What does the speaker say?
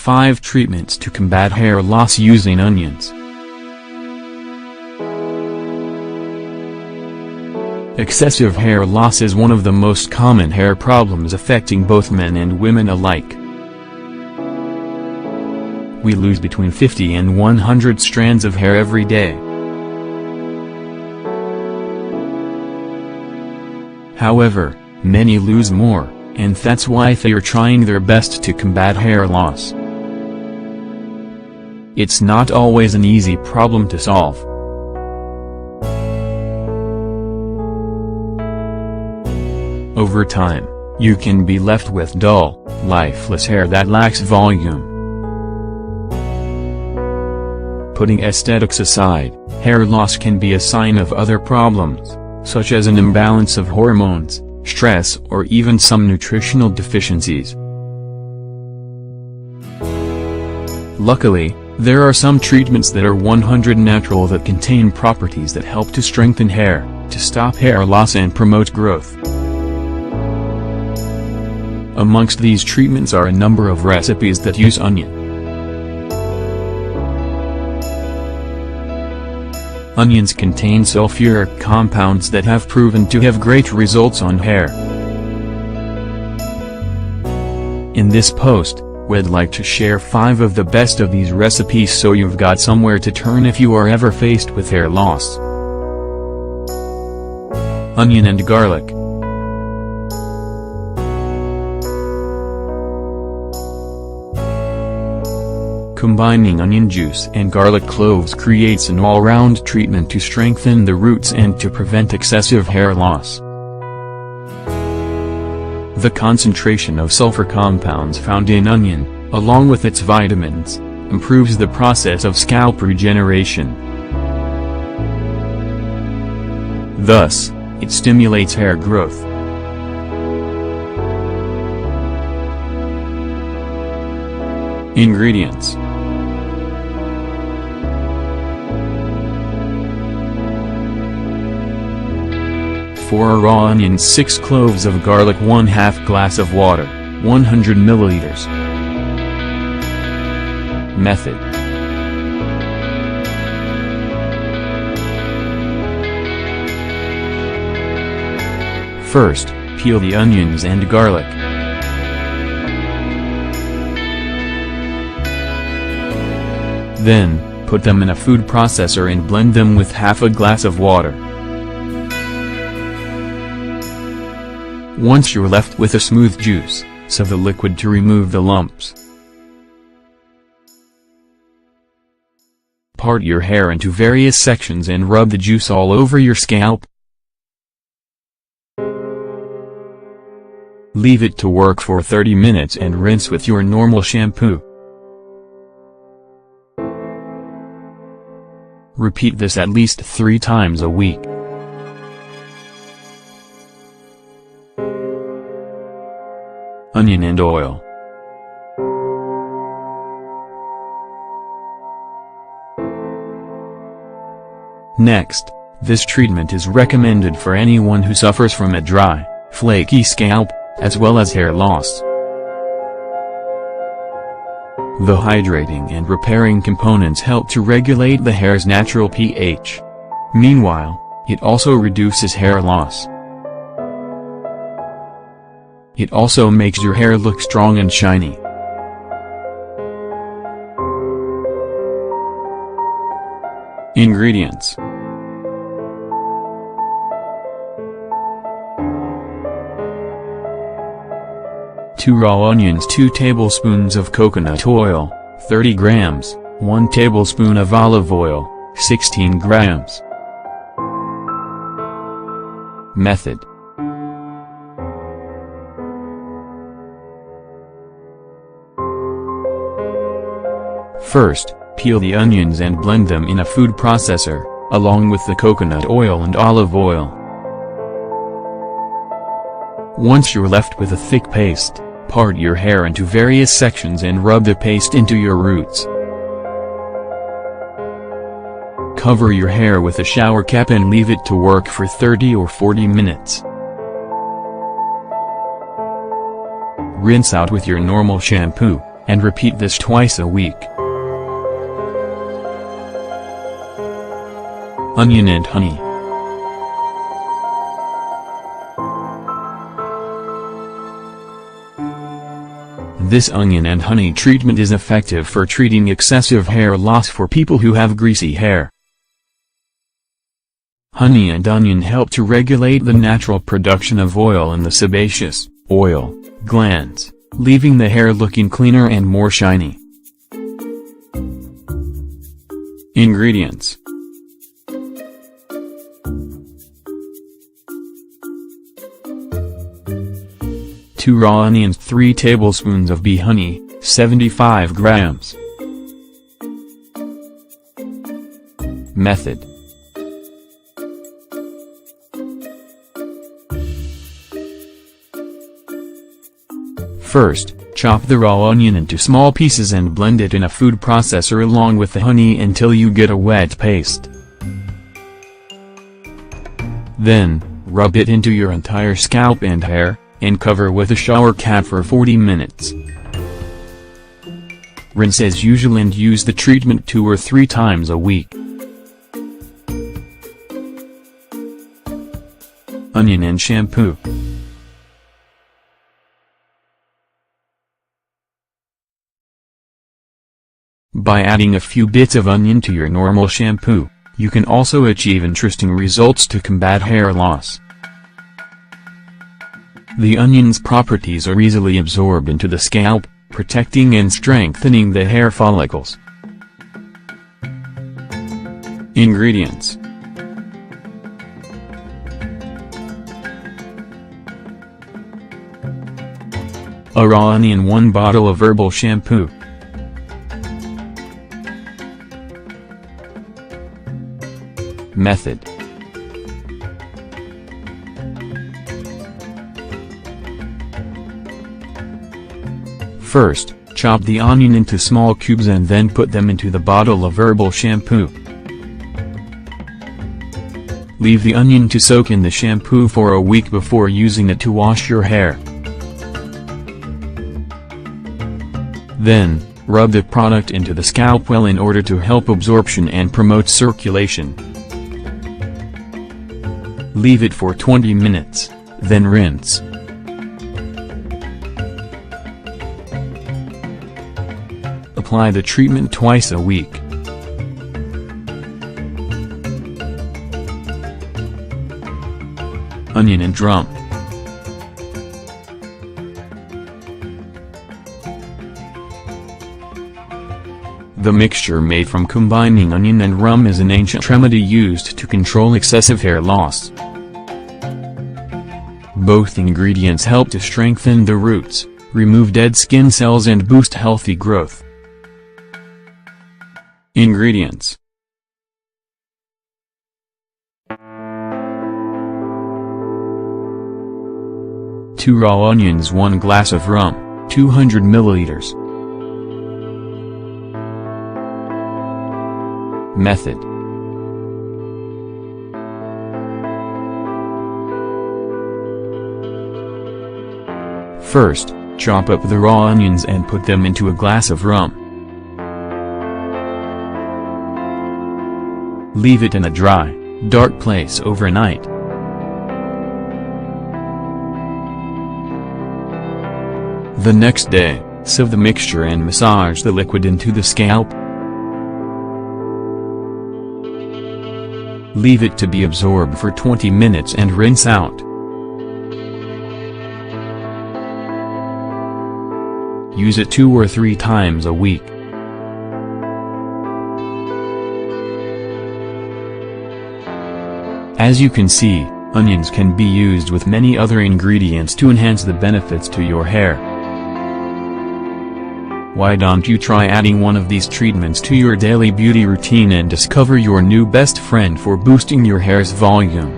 5 treatments to combat hair loss using onions. Excessive hair loss is one of the most common hair problems affecting both men and women alike. We lose between 50 and 100 strands of hair every day. However, many lose more, and that's why they are trying their best to combat hair loss. It's not always an easy problem to solve. Over time, you can be left with dull, lifeless hair that lacks volume. Putting aesthetics aside, hair loss can be a sign of other problems, such as an imbalance of hormones, stress, or even some nutritional deficiencies. Luckily, there are some treatments that are 100% natural that contain properties that help to strengthen hair, to stop hair loss and promote growth. Amongst these treatments are a number of recipes that use onion. Onions contain sulphuric compounds that have proven to have great results on hair. In this post, we'd like to share 5 of the best of these recipes so you've got somewhere to turn if you are ever faced with hair loss. Onion and garlic. Combining onion juice and garlic cloves creates an all-round treatment to strengthen the roots and to prevent excessive hair loss. The concentration of sulfur compounds found in onion, along with its vitamins, improves the process of scalp regeneration. Thus, it stimulates hair growth. Ingredients: 4 raw onions, 6 cloves of garlic, 1/2 glass of water, 100 milliliters. Method: first, peel the onions and garlic. Then, put them in a food processor and blend them with 1/2 glass of water. Once you're left with a smooth juice, sieve the liquid to remove the lumps. Part your hair into various sections and rub the juice all over your scalp. Leave it to work for 30 minutes and rinse with your normal shampoo. Repeat this at least 3 times a week. Onion and oil. Next, this treatment is recommended for anyone who suffers from a dry, flaky scalp, as well as hair loss. The hydrating and repairing components help to regulate the hair's natural pH. Meanwhile, it also reduces hair loss. It also makes your hair look strong and shiny. Ingredients: 2 raw onions, 2 tablespoons of coconut oil, 30 grams, 1 tablespoon of olive oil, 16 grams. Method: first, peel the onions and blend them in a food processor, along with the coconut oil and olive oil. Once you're left with a thick paste, part your hair into various sections and rub the paste into your roots. Cover your hair with a shower cap and leave it to work for 30 or 40 minutes. Rinse out with your normal shampoo, and repeat this twice a week. Onion and honey. This onion and honey treatment is effective for treating excessive hair loss for people who have greasy hair. Honey and onion help to regulate the natural production of oil in the sebaceous oil glands, leaving the hair looking cleaner and more shiny. Ingredients: 2 raw onions, 3 tablespoons of bee honey, 75 grams. Method: first, chop the raw onion into small pieces and blend it in a food processor along with the honey until you get a wet paste. Then, rub it into your entire scalp and hair, and cover with a shower cap for 40 minutes. Rinse as usual and use the treatment 2 or 3 times a week. Onion and shampoo. By adding a few bits of onion to your normal shampoo, you can also achieve interesting results to combat hair loss. The onion's properties are easily absorbed into the scalp, protecting and strengthening the hair follicles. Ingredients: a raw onion, 1 bottle of herbal shampoo. Method: first, chop the onion into small cubes and then put them into the bottle of herbal shampoo. Leave the onion to soak in the shampoo for a week before using it to wash your hair. Then, rub the product into the scalp well in order to help absorption and promote circulation. Leave it for 20 minutes, then rinse. Apply the treatment twice a week. Onion and rum. The mixture made from combining onion and rum is an ancient remedy used to control excessive hair loss. Both ingredients help to strengthen the roots, remove dead skin cells and boost healthy growth. Ingredients: 2 raw onions, 1 glass of rum, 200 milliliters. Method: first, chop up the raw onions and put them into a glass of rum. Leave it in a dry, dark place overnight. The next day, sieve the mixture and massage the liquid into the scalp. Leave it to be absorbed for 20 minutes and rinse out. Use it 2 or 3 times a week. As you can see, onions can be used with many other ingredients to enhance the benefits to your hair. Why don't you try adding one of these treatments to your daily beauty routine and discover your new best friend for boosting your hair's volume?